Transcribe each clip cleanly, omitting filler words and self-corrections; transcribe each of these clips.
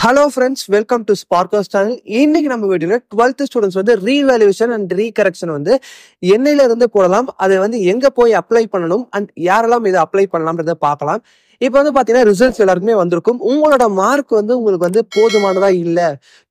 Hello friends, welcome to Sparkers channel. இன்னைக்கு நம்ம வீடியோல 12th ஸ்டூடண்ட்ஸ் வந்து ரீவேல்யூவேஷன் அண்ட் ரீகரெக்ஷன் வந்து என்னையில இருந்து போடலாம், அதை வந்து எங்க போய் அப்ளை பண்ணணும் அண்ட் யாரெல்லாம் இதை அப்ளை பண்ணலாம்ன்றத பார்க்கலாம். இப்போ வந்து பாத்தீங்கன்னா ரிசல்ட்ஸ் எல்லாருக்குமே வந்திருக்கும். உங்களோட மார்க் வந்து உங்களுக்கு வந்து போதுமானதா இல்ல,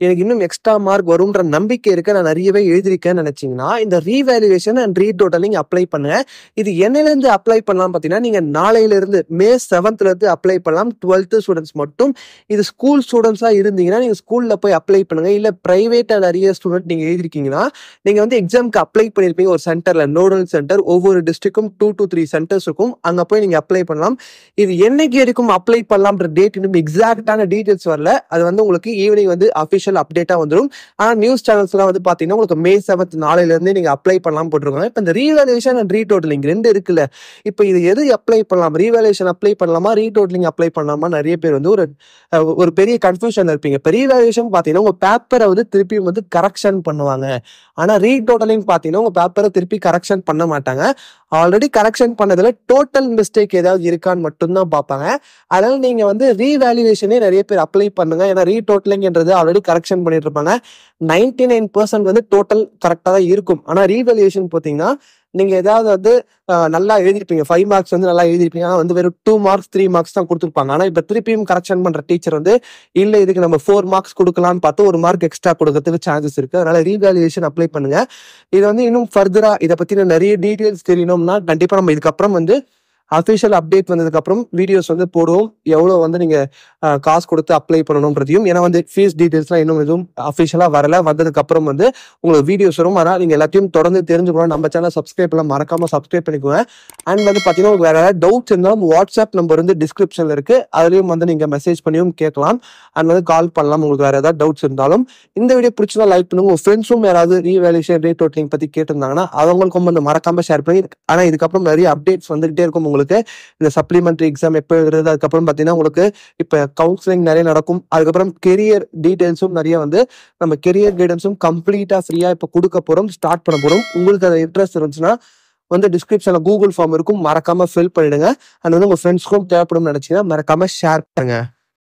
எனக்கு இன்னும் எக்ஸ்ட்ரா மார்க் வரும்ன்ற நம்பிக்கை இருக்கு, நான் நிறையவே எழுதிருக்கேன்னு நினைச்சீங்கன்னா இந்த ரீவேல்யூவேஷன் அண்ட் ரீடோட்டலிங் அப்ளை பண்ணுங்க. இது என்னையில இருந்து அப்ளை பண்ணலாம் பாத்தீங்கன்னா, நீங்க நாளையில இருந்து May 7th இருந்து அப்ளை பண்ணலாம். 12th ஸ்டூடெண்ட்ஸ் மட்டும். இது ஸ்கூல் ஸ்டூடெண்ட்ஸா இருந்தீங்கன்னா நீங்க ஸ்கூல்ல போய் அப்ளை பண்ணுங்க. இல்ல பிரைவேட் அண்ட் அரியர் ஸ்டூடெண்ட் நீங்க எழுதிருக்கீங்கன்னா நீங்க வந்து எக்ஸாம்க்கு அப்ளை பண்ணிருப்பீங்க ஒரு சென்டர்ல, நோடல் சென்டர். ஒவ்வொரு டிஸ்ட்ரிக்டும் 2 to 3 சென்டர்ஸ் இருக்கும். அங்க போய் நீங்க அப்ளை பண்ணலாம். இது என்னைக்கு வரைக்கும் அப்ளை பண்ணலாம்ன்ற டேட் இன்னும் எக்ஸாக்டான டீடைல்ஸ் வரல. அது வந்து உங்களுக்கு ஈவினிங் வந்து அபிஷியல் அப்டேட்டா வந்துடும். ஆனா நியூஸ் சேனல்ஸ்லாம் வந்து பாத்தீங்கன்னா உங்களுக்கு May 7th நாளையில இருந்து நீங்க அப்ளை பண்ணலாம் போட்டிருக்காங்க. இப்ப இந்த ரீவேல்யூவேஷன் அண்ட் ரீடோட்டலிங் ரெண்டு இருக்குல்ல, இப்ப இது எது அப்ளை பண்ணலாம், ரீவேல்யூவேஷன் அப்ளை பண்ணலாமா ரீடோட்டலிங் அப்ளை பண்ணலாமா, நிறைய பேர் வந்து ஒரு பெரிய கன்ஃபியூஷன் இருப்பீங்க. இப்போ ரீவேல்யூவேஷன் பாத்தீங்கன்னா உங்க பேப்பரை வந்து திருப்பி வந்து கரெக்ஷன் பண்ணுவாங்க. ஆனா ரீடோட்டலிங் பாத்தீங்கன்னா உங்க பேப்பரை திருப்பி கரெக்ஷன் பண்ண மாட்டாங்க. ஆல்ரெடி கரெக்ஷன் பண்ணதுல டோட்டல் மிஸ்டேக் ஏதாவது இருக்கான்னு மட்டும்தான் பார்ப்பாங்க. அதனால நீங்க வந்து ரீவேல்யூவேஷனே நிறைய பேர் அப்ளை பண்ணுங்க. ஏன்னா ரீடோட்டலிங்ன்றது ஆல்ரெடி கரெக்ஷன் பண்ணிட்டு இருப்பாங்க. 99% வந்து டோட்டல் கரெக்டா தான் இருக்கும். ஆனா ரீவேல்யூவேஷன் பார்த்தீங்கன்னா நீங்க ஏதாவது வந்து நல்லா எழுதிருப்பீங்க, 5 மார்க்ஸ் வந்து நல்லா எழுதிருப்பீங்க, ஆனா வந்து வெறும் 2 மார்க்ஸ் 3 மார்க்ஸ் தான் கொடுத்துருப்பாங்க. ஆனா இப்ப திருப்பியும் கரெக்ஷன் பண்ற டீச்சர் வந்து இல்ல இதுக்கு நம்ம 4 மார்க்ஸ் கொடுக்கலாம்னு பார்த்து 1 மார்க் எக்ஸ்ட்ரா கொடுக்கறதுக்கு சான்சஸ் இருக்கு. அதனால ரீவேல்யூவேஷன் அப்ளை பண்ணுங்க. இது வந்து இன்னும் ஃபர்தரா இதை பத்தின நிறைய டீடைல்ஸ் தெரியணும்னா கண்டிப்பா நம்ம இதுக்கப்புறம் வந்து அஃபிஷியல் அப்டேட் வந்ததுக்கு அப்புறம் வீடியோஸ் வந்து போடுவோம், எவ்வளவு வந்து நீங்க காசு கொடுத்து அப்ளை பண்ணணும்ன்றதையும். ஏன்னா வந்து ஃபீஸ் டீடைல்ஸ்லாம் இன்னும் எதுவும் அஃபிஷியலா வரல. வந்ததுக்கு அப்புறம் வந்து உங்களுக்கு வீடியோஸ் வரும். ஆனால் நீங்க எல்லாத்தையும் தொடர்ந்து தெரிஞ்சுக்கணும். நம்ம சேனல் சப்ஸ்கிரைப் எல்லாம் மறக்காம சப்ஸ்கிரைப் பண்ணிக்கோங்க. அண்ட் வந்து பாத்தீங்கன்னா உங்களுக்கு வேற ஏதாவது டவுட்ஸ் இருந்தாலும் வாட்ஸ்அப் நம்பர் வந்து டிஸ்கிரிப்ஷன்ல இருக்கு, அதுலயும் வந்து நீங்க மெசேஜ் பண்ணியும் கேட்கலாம். அண்ட் வந்து கால் பண்ணலாம் உங்களுக்கு வேற ஏதாவது டவுட்ஸ் இருந்தாலும். இந்த வீடியோ பிடிச்சதா லைக் பண்ணுங்க. உங்க ஃப்ரெண்ட்ஸும் யாராவது ரீவேல்யூவேஷன் ரீடோட்டலிங் பத்தி கேட்டிருந்தாங்கன்னா அவங்களுக்கும் வந்து மறக்காம ஷேர் பண்ணி. ஆனா இதுக்கப்புறம் நிறைய அப்டேட்ஸ் வந்துகிட்டே இருக்கும் உங்களுக்கு. இந்த சப்ளிமெண்டரி எக்ஸாம் எப்போ எழுதுறது, அதுக்கப்புறம் பாத்தீங்கன்னா உங்களுக்கு இப்ப கவுன்சிலிங் நிறைய நடக்கும். அதுக்கப்புறம் கெரியர் டீடைல்ஸும் நிறைய வந்து நம்ம கெரியர் கைடன்ஸும் கம்ப்ளீட்டா ஃப்ரீயா இப்ப கொடுக்க போறோம், ஸ்டார்ட் பண்ண போறோம். உங்களுக்கு அது இன்ட்ரெஸ்ட் இருந்துச்சுன்னா வந்து டிஸ்கிரிப்ஷன்ல கூகுள் ஃபார்ம் இருக்கும், மறக்காம ஃபில் பண்ணிடுங்க. அண்ட் வந்து உங்க ஃப்ரெண்ட்ஸ்க்கும் தேவைப்படும் நினைச்சீங்கன்னா மறக்காம ஷேர் பண்ணுங்க.